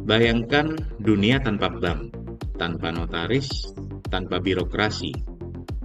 Bayangkan dunia tanpa bank, tanpa notaris, tanpa birokrasi,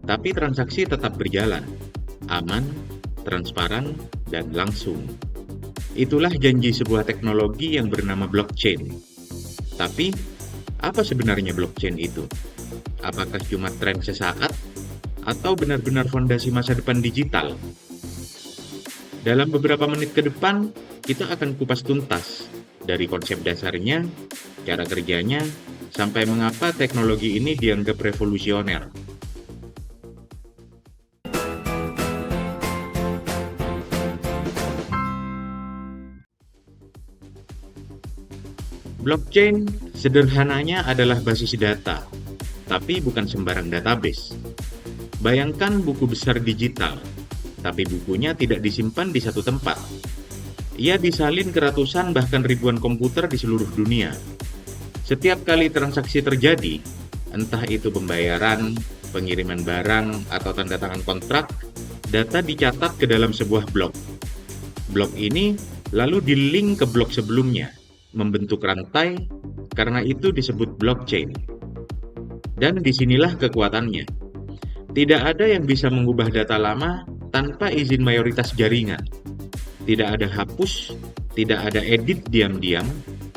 tapi transaksi tetap berjalan, aman, transparan, dan langsung. Itulah janji sebuah teknologi yang bernama blockchain. Tapi, apa sebenarnya blockchain itu? Apakah cuma tren sesaat, atau benar-benar fondasi masa depan digital? Dalam beberapa menit ke depan, kita akan kupas tuntas dari konsep dasarnya, cara kerjanya, sampai mengapa teknologi ini dianggap revolusioner. Blockchain sederhananya adalah basis data, tapi bukan sembarang database. Bayangkan buku besar digital, tapi bukunya tidak disimpan di satu tempat. Ia disalin ke ratusan bahkan ribuan komputer di seluruh dunia. Setiap kali transaksi terjadi, entah itu pembayaran, pengiriman barang, atau tanda tangan kontrak, data dicatat ke dalam sebuah blok. Blok ini lalu di-link ke blok sebelumnya, membentuk rantai, karena itu disebut blockchain. Dan disinilah kekuatannya. Tidak ada yang bisa mengubah data lama tanpa izin mayoritas jaringan. Tidak ada hapus, tidak ada edit diam-diam,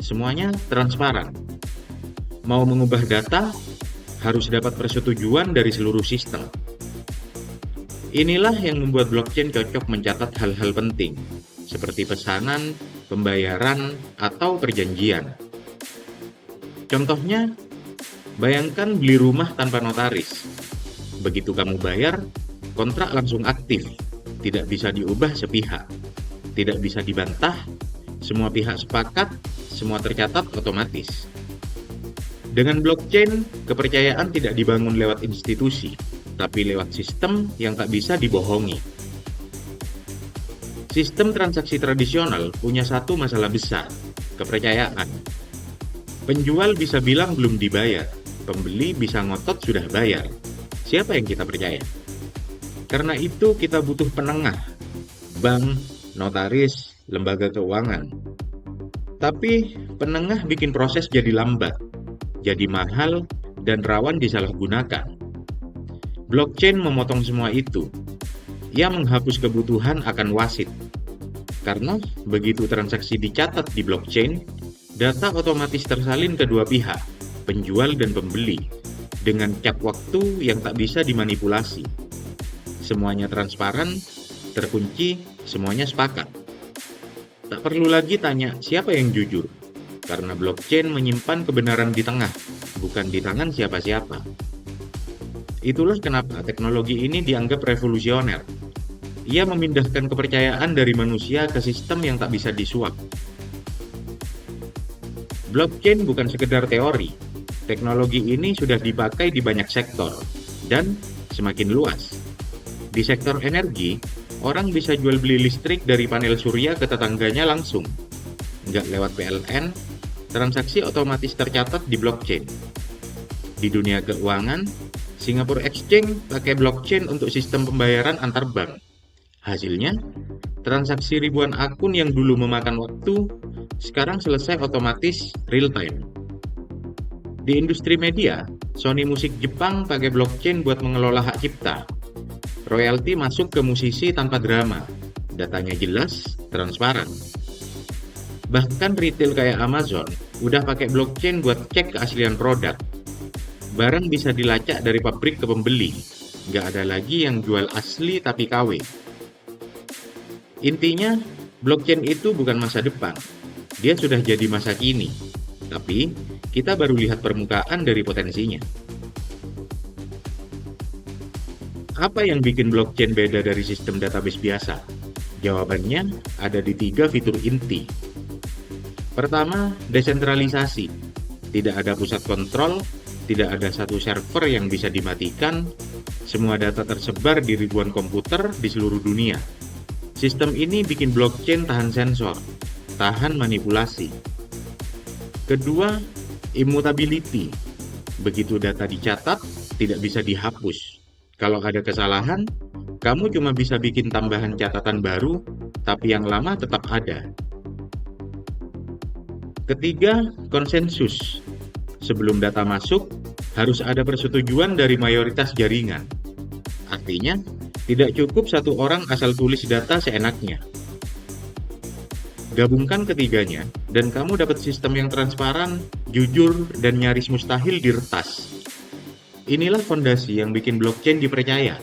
semuanya transparan. Mau mengubah data, harus dapat persetujuan dari seluruh sistem. Inilah yang membuat blockchain cocok mencatat hal-hal penting, seperti pesanan, pembayaran, atau perjanjian. Contohnya, bayangkan beli rumah tanpa notaris. Begitu kamu bayar, kontrak langsung aktif, tidak bisa diubah sepihak, tidak bisa dibantah, semua pihak sepakat, semua tercatat otomatis. Dengan blockchain, kepercayaan tidak dibangun lewat institusi, tapi lewat sistem yang tak bisa dibohongi. Sistem transaksi tradisional punya satu masalah besar, kepercayaan. Penjual bisa bilang belum dibayar, pembeli bisa ngotot sudah bayar. Siapa yang kita percaya? Karena itu kita butuh penengah, bank, notaris, lembaga keuangan. Tapi penengah bikin proses jadi lambat, jadi mahal, dan rawan disalahgunakan. Blockchain memotong semua itu. Ia menghapus kebutuhan akan wasit. Karena begitu transaksi dicatat di blockchain, data otomatis tersalin kedua pihak, penjual dan pembeli, dengan cap waktu yang tak bisa dimanipulasi. Semuanya transparan, terkunci, semuanya sepakat. Tak perlu lagi tanya siapa yang jujur, karena blockchain menyimpan kebenaran di tengah, bukan di tangan siapa-siapa. Itulah kenapa teknologi ini dianggap revolusioner. Ia memindahkan kepercayaan dari manusia ke sistem yang tak bisa disuap. Blockchain bukan sekedar teori. Teknologi ini sudah dipakai di banyak sektor, dan semakin luas. Di sektor energi, orang bisa jual beli listrik dari panel surya ke tetangganya langsung. Nggak lewat PLN, transaksi otomatis tercatat di blockchain. Di dunia keuangan, Singapore Exchange pakai blockchain untuk sistem pembayaran antar bank. Hasilnya, transaksi ribuan akun yang dulu memakan waktu, sekarang selesai otomatis real-time. Di industri media, Sony Musik Jepang pakai blockchain buat mengelola hak cipta. Royalti masuk ke musisi tanpa drama, datanya jelas, transparan. Bahkan retail kayak Amazon udah pakai blockchain buat cek keaslian produk. Barang bisa dilacak dari pabrik ke pembeli, nggak ada lagi yang jual asli tapi KW. Intinya, blockchain itu bukan masa depan, dia sudah jadi masa kini. Tapi, kita baru lihat permukaan dari potensinya. Apa yang bikin blockchain beda dari sistem database biasa? Jawabannya ada di 3 fitur inti. Pertama, desentralisasi. Tidak ada pusat kontrol, tidak ada satu server yang bisa dimatikan, semua data tersebar di ribuan komputer di seluruh dunia. Sistem ini bikin blockchain tahan sensor, tahan manipulasi. Kedua, immutability. Begitu data dicatat, tidak bisa dihapus. Kalau ada kesalahan, kamu cuma bisa bikin tambahan catatan baru, tapi yang lama tetap ada. Ketiga, konsensus. Sebelum data masuk, harus ada persetujuan dari mayoritas jaringan. Artinya, tidak cukup satu orang asal tulis data seenaknya. Gabungkan ketiganya, dan kamu dapat sistem yang transparan, jujur, dan nyaris mustahil diretas. Inilah fondasi yang bikin blockchain dipercaya,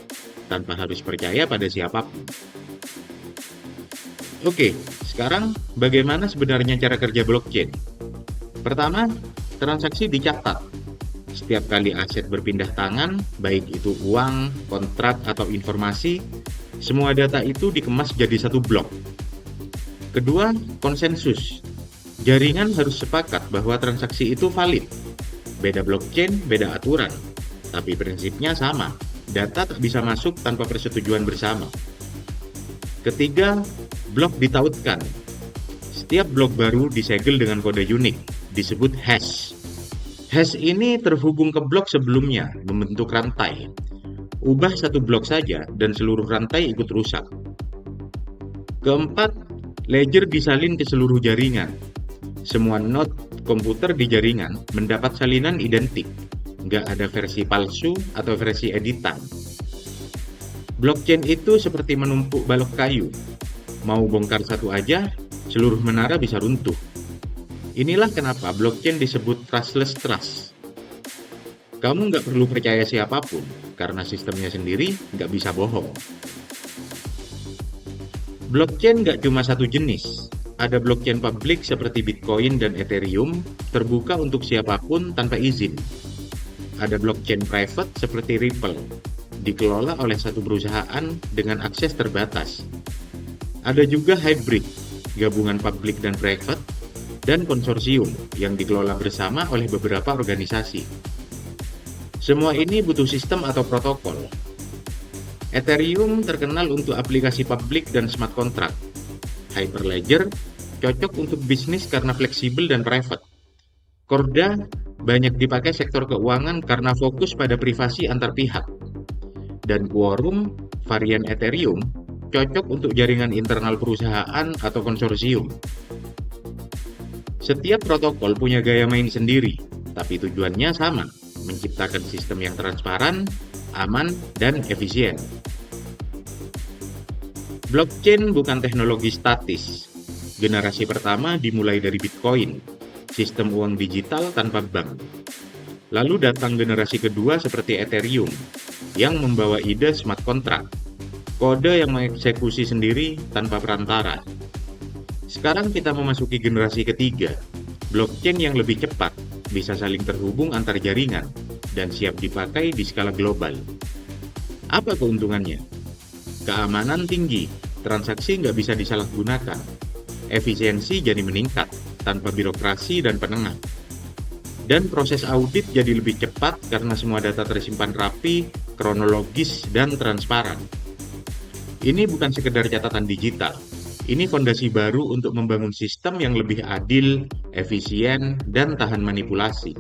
tanpa harus percaya pada siapapun. Oke, sekarang bagaimana sebenarnya cara kerja blockchain? Pertama, transaksi dicatat. Setiap kali aset berpindah tangan, baik itu uang, kontrak, atau informasi, semua data itu dikemas jadi satu blok. Kedua, konsensus. Jaringan harus sepakat bahwa transaksi itu valid. Beda blockchain, beda aturan. Tapi prinsipnya sama. Data tak bisa masuk tanpa persetujuan bersama. Ketiga, blok ditautkan. Setiap blok baru disegel dengan kode unik, disebut hash. Hash ini terhubung ke blok sebelumnya, membentuk rantai. Ubah satu blok saja, dan seluruh rantai ikut rusak. Keempat, ledger disalin ke seluruh jaringan. Semua node komputer di jaringan mendapat salinan identik. Nggak ada versi palsu atau versi editan. Blockchain itu seperti menumpuk balok kayu. Mau bongkar satu aja, seluruh menara bisa runtuh. Inilah kenapa blockchain disebut trustless trust. Kamu nggak perlu percaya siapapun, karena sistemnya sendiri nggak bisa bohong. Blockchain nggak cuma satu jenis. Ada blockchain publik seperti Bitcoin dan Ethereum, terbuka untuk siapapun tanpa izin. Ada blockchain private seperti Ripple, dikelola oleh satu perusahaan dengan akses terbatas. Ada juga hybrid, gabungan publik dan private, dan konsorsium yang dikelola bersama oleh beberapa organisasi. Semua ini butuh sistem atau protokol. Ethereum terkenal untuk aplikasi publik dan smart contract. Hyperledger cocok untuk bisnis karena fleksibel dan private. Corda banyak dipakai sektor keuangan karena fokus pada privasi antar pihak. Dan Quorum, varian Ethereum, cocok untuk jaringan internal perusahaan atau konsorsium. Setiap protokol punya gaya main sendiri, tapi tujuannya sama, menciptakan sistem yang transparan, aman, dan efisien. Blockchain bukan teknologi statis. Generasi pertama dimulai dari Bitcoin, sistem uang digital tanpa bank. Lalu datang generasi kedua seperti Ethereum, yang membawa ide smart contract, kode yang mengeksekusi sendiri tanpa perantara. Sekarang kita memasuki generasi ketiga, blockchain yang lebih cepat, bisa saling terhubung antar jaringan, dan siap dipakai di skala global. Apa keuntungannya? Keamanan tinggi, transaksi nggak bisa disalahgunakan, efisiensi jadi meningkat, tanpa birokrasi dan penengah. Dan proses audit jadi lebih cepat karena semua data tersimpan rapi, kronologis, dan transparan. Ini bukan sekedar catatan digital, ini fondasi baru untuk membangun sistem yang lebih adil, efisien, dan tahan manipulasi.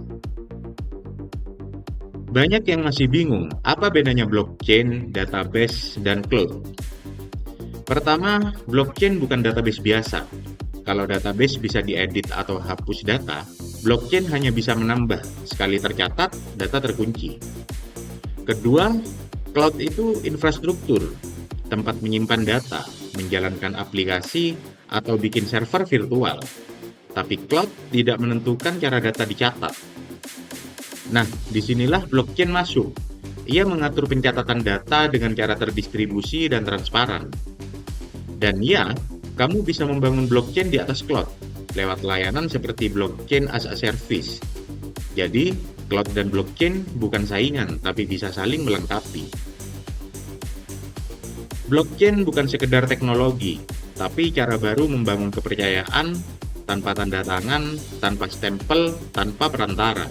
Banyak yang masih bingung, apa bedanya blockchain, database, dan cloud? Pertama, blockchain bukan database biasa. Kalau database bisa diedit atau hapus data, blockchain hanya bisa menambah. Sekali tercatat, data terkunci. Kedua, cloud itu infrastruktur, tempat menyimpan data, menjalankan aplikasi, atau bikin server virtual. Tapi cloud tidak menentukan cara data dicatat. Nah, disinilah blockchain masuk. Ia mengatur pencatatan data dengan cara terdistribusi dan transparan. Dan ya, kamu bisa membangun blockchain di atas cloud, lewat layanan seperti blockchain as a service. Jadi, cloud dan blockchain bukan saingan, tapi bisa saling melengkapi. Blockchain bukan sekedar teknologi, tapi cara baru membangun kepercayaan tanpa tanda tangan, tanpa stempel, tanpa perantara.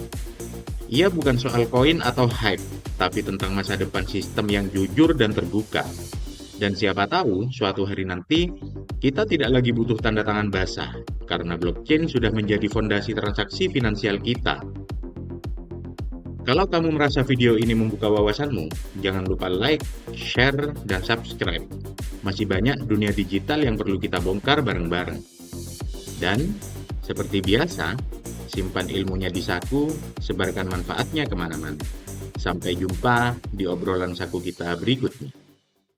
Ia bukan soal koin atau hype, tapi tentang masa depan sistem yang jujur dan terbuka. Dan siapa tahu, suatu hari nanti, kita tidak lagi butuh tanda tangan basah, karena blockchain sudah menjadi fondasi transaksi finansial kita. Kalau kamu merasa video ini membuka wawasanmu, jangan lupa like, share, dan subscribe. Masih banyak dunia digital yang perlu kita bongkar bareng-bareng. Dan Seperti biasa, simpan ilmunya di saku, sebarkan manfaatnya kemana-mana. Sampai jumpa di obrolan saku kita berikutnya.